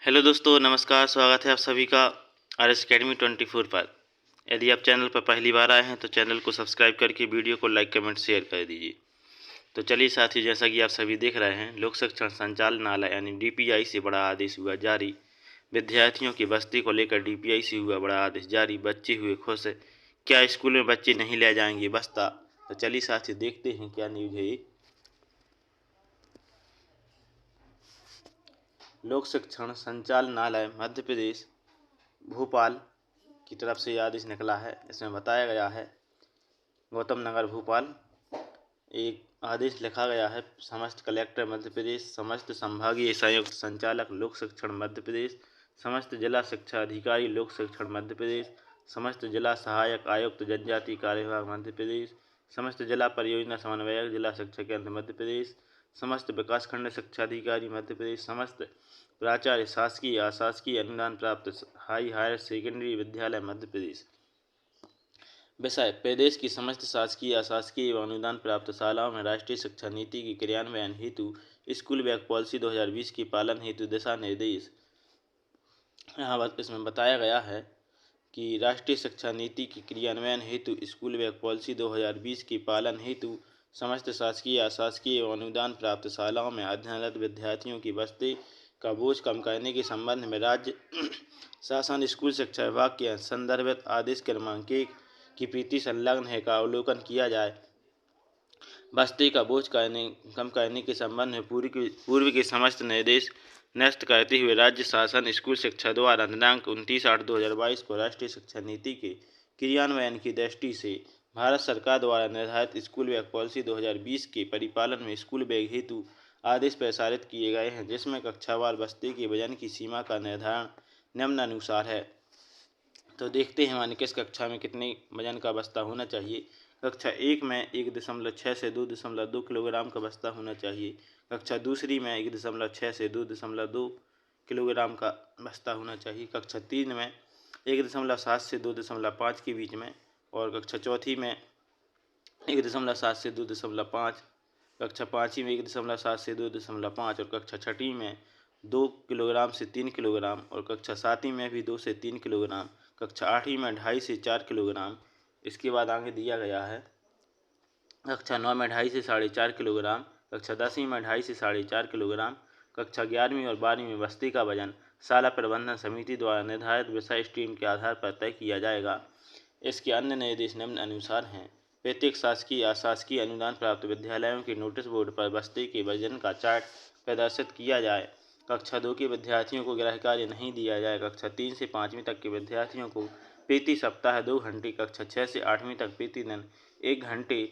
Hello दोस्तों, नमस्कार। स्वागत है आप सभी का RS Academy 24 पर। यदि आप चैनल पर पहली बार आए हैं तो चैनल को सब्सक्राइब करके वीडियो को लाइक कमेंट शेयर कर दीजिए। तो चलिए साथी, जैसा कि आप सभी देख रहे हैं, लोक शिक्षण संचालनालय यानी DPI से बड़ा आदेश हुआ जारी। विद्यार्थियों की बस्ती को लेकर DPI से हुआ बड़ा आदेश जारी। बच्चे हुए खुश। क्या स्कूल में बच्चे नहीं ले जाएंगे बस्ता? तो चलिए साथी देखते हैं क्या न्यूज़ है। लोक शिक्षण संचालनालय मध्य प्रदेश भोपाल की तरफ से यह आदेश निकला है। इसमें बताया गया है, गौतम नगर भोपाल एक आदेश लिखा गया है। समस्त कलेक्टर मध्य प्रदेश, समस्त संभागीय संयुक्त संचालक लोक शिक्षण मध्य प्रदेश, समस्त जिला शिक्षा अधिकारी लोक शिक्षण मध्य प्रदेश, समस्त जिला सहायक आयुक्त जनजातीय कार्य विभाग मध्य प्रदेश, समस्त जिला परियोजना समन्वयक जिला शिक्षा केंद्र मध्य प्रदेश, समस्त विकासखंड शिक्षा अधिकारी मध्य प्रदेश, समस्त प्राचार्य शासकीय अशासकीय अनुदान प्राप्त हायर सेकेंडरी विद्यालय मध्य प्रदेश। विषय: प्रदेश की समस्त शासकीय अशासकीय एवं अनुदान प्राप्त शालाओं में राष्ट्रीय शिक्षा नीति की क्रियान्वयन हेतु स्कूल बैग पॉलिसी 2020 की पालन हेतु दिशा निर्देश। यहाँ इसमें बताया गया है कि राष्ट्रीय शिक्षा नीति की क्रियान्वयन हेतु स्कूल बैग पॉलिसी 2020 की पालन हेतु समस्त शासकीय अशासकीय एवं अनुदान प्राप्त शालाओं में अध्ययनरत विद्यार्थियों की बस्ते का बोझ कम करने के संबंध में राज्य शासन स्कूल शिक्षा विभाग के संदर्भित आदेश क्रमांक 1 की प्रीति संलग्न है का अवलोकन किया जाए। बस्ते का बोझ कम करने के संबंध में पूर्व के समस्त निर्देश नष्ट करते हुए राज्य शासन स्कूल शिक्षा द्वारा दिनांक 29/8/2022 को राष्ट्रीय शिक्षा नीति के क्रियान्वयन की दृष्टि से भारत सरकार द्वारा निर्धारित स्कूल बैग पॉलिसी 2020 के परिपालन में स्कूल बैग हेतु आदेश प्रसारित किए गए हैं, जिसमें कक्षावार बस्ते के वजन की सीमा का निर्धारण निम्नानुसार है। तो देखते हैं हमारे किस कक्षा में कितने वजन का बस्ता होना चाहिए। कक्षा 1 में 1.6 से 2.2 किलोग्राम का बस्ता होना चाहिए। कक्षा दूसरी में 1.6 से 2.2 किलोग्राम का बस्ता होना चाहिए। कक्षा 3 में 1.7 से 2.5 के बीच में, और कक्षा चौथी में 1.7 से 2.5, कक्षा 5वीं में 1.7 से 2.5, और कक्षा 6वीं में 2 किलोग्राम से 3 किलोग्राम, और कक्षा 7वीं में भी 2 से 3 किलोग्राम, कक्षा 8वीं में 2.5 से 4 किलोग्राम। इसके बाद आगे दिया गया है कक्षा 9 में 2.5 से 4.5 किलोग्राम, कक्षा 10वीं में 2.5 से 4.5 किलोग्राम, कक्षा 11वीं और 12वीं में बस्ते का वजन शाला प्रबंधन समिति द्वारा निर्धारित विषय स्ट्रीम के आधार पर तय किया जाएगा। इसके अन्य निर्देश निम्न अनुसार हैं। प्रत्येक शासकीय अशासकीय अनुदान प्राप्त विद्यालयों के नोटिस बोर्ड पर बस्ते के वजन का चार्ट प्रदर्शित किया जाए। कक्षा 2 के विद्यार्थियों को गृह कार्य नहीं दिया जाए। कक्षा 3 से 5वीं तक के विद्यार्थियों को प्रति सप्ताह 2 घंटे, कक्षा 6 से 8वीं तक प्रति दिन 1 घंटे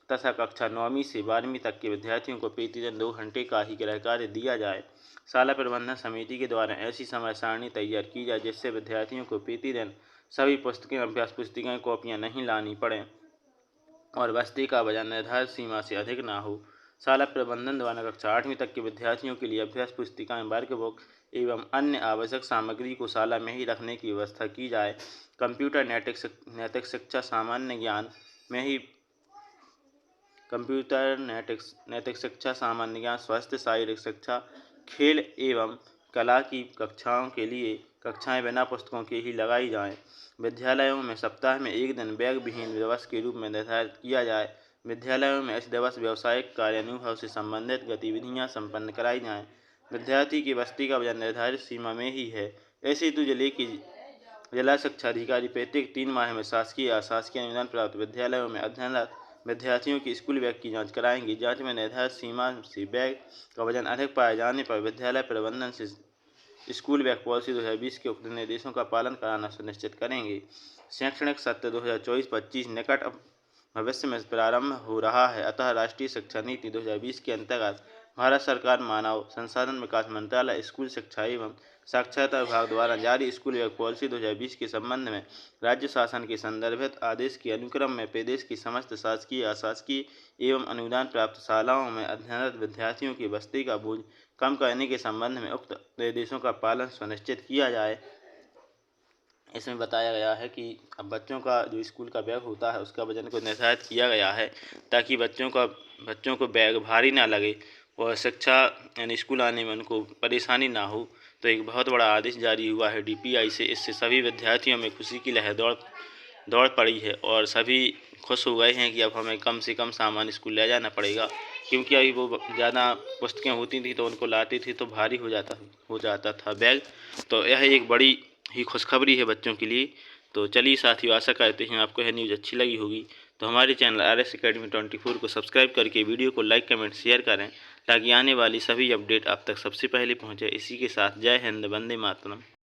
तथा कक्षा 9वीं से 12वीं तक के विद्यार्थियों को प्रतिदिन 2 घंटे का ही गृह कार्य दिया जाए। शाला प्रबंधन समिति के द्वारा ऐसी समय सारणी तैयार की जाए जिससे विद्यार्थियों को प्रतिदिन सभी पुस्तकें, अभ्यास पुस्तिकाएं, कॉपियां नहीं लानी पड़ें और बस्ते का वजन निर्धारित सीमा से अधिक ना हो। शाला प्रबंधन द्वारा कक्षा 8वीं तक के विद्यार्थियों के लिए अभ्यास पुस्तिकाएं, वर्कबुक एवं अन्य आवश्यक सामग्री को शाला में ही रखने की व्यवस्था की जाए। कंप्यूटर, नैतिक शिक्षा, सामान्य ज्ञान में ही नैतिक शिक्षा, सामान्य ज्ञान, स्वास्थ्य, शारीरिक शिक्षा, खेल एवं कला की कक्षाओं के लिए कक्षाएं बिना पुस्तकों के ही लगाई जाएं। विद्यालयों में सप्ताह में 1 दिन बैग विहीन दिवस के रूप में निर्धारित किया जाए। विद्यालयों में इस दिवस व्यावसायिक कार्यानुभव से संबंधित गतिविधियां संपन्न कराई जाएं। विद्यार्थी की बस्ते का वजन निर्धारित सीमा में ही है। ऐसे तो जिला शिक्षा अधिकारी प्रत्येक 3 माह में शासकीय अशासकीय अनुदान प्राप्त विद्यालयों में अध्ययनरत विद्यार्थियों की स्कूल बैग की जांच कराएंगे। जांच में निर्धारित सीमा से बैग का वजन अधिक पाए जाने पर विद्यालय प्रबंधन से स्कूल बैग पॉलिसी 2020 के उक्त निर्देशों का पालन कराना सुनिश्चित करेंगे। शैक्षणिक सत्र 2024-25 निकट भविष्य में प्रारंभ हो रहा है, अतः राष्ट्रीय शिक्षा नीति 2020 के अंतर्गत भारत सरकार मानव संसाधन विकास मंत्रालय, स्कूल शिक्षा एवं साक्षरता विभाग द्वारा जारी स्कूल बैग पॉलिसी 2020 के संबंध में राज्य शासन के संदर्भित आदेश के अनुक्रम में प्रदेश की समस्त शासकीय अशासकीय एवं अनुदान प्राप्त शालाओं में अध्ययनरत विद्यार्थियों के बस्ते का बोझ कम करने के संबंध में उक्त निर्देशों का पालन सुनिश्चित किया जाए। इसमें बताया गया है कि अब बच्चों का जो स्कूल का बैग होता है उसका वजन को निर्धारित किया गया है ताकि बच्चों को बैग भारी ना लगे और शिक्षा यानी स्कूल आने में उनको परेशानी ना हो। तो एक बहुत बड़ा आदेश जारी हुआ है DPI से। इससे सभी विद्यार्थियों में खुशी की लहर दौड़ पड़ी है और सभी खुश हो गए हैं कि अब हमें कम से कम सामान स्कूल ले जाना पड़ेगा, क्योंकि अभी वो ज़्यादा पुस्तकें होती थी तो उनको लाती थी तो भारी हो जाता था बैग। तो यह एक बड़ी ही खुशखबरी है बच्चों के लिए। तो चलिए साथियों, आशा करते हैं आपको यह न्यूज़ अच्छी लगी होगी। तो हमारे चैनल RS Academy 24 को सब्सक्राइब करके वीडियो को लाइक, कमेंट, शेयर करें, ताकि आने वाली सभी अपडेट आप तक सबसे पहले पहुँचे। इसी के साथ जय हिंद, वंदे मातरम।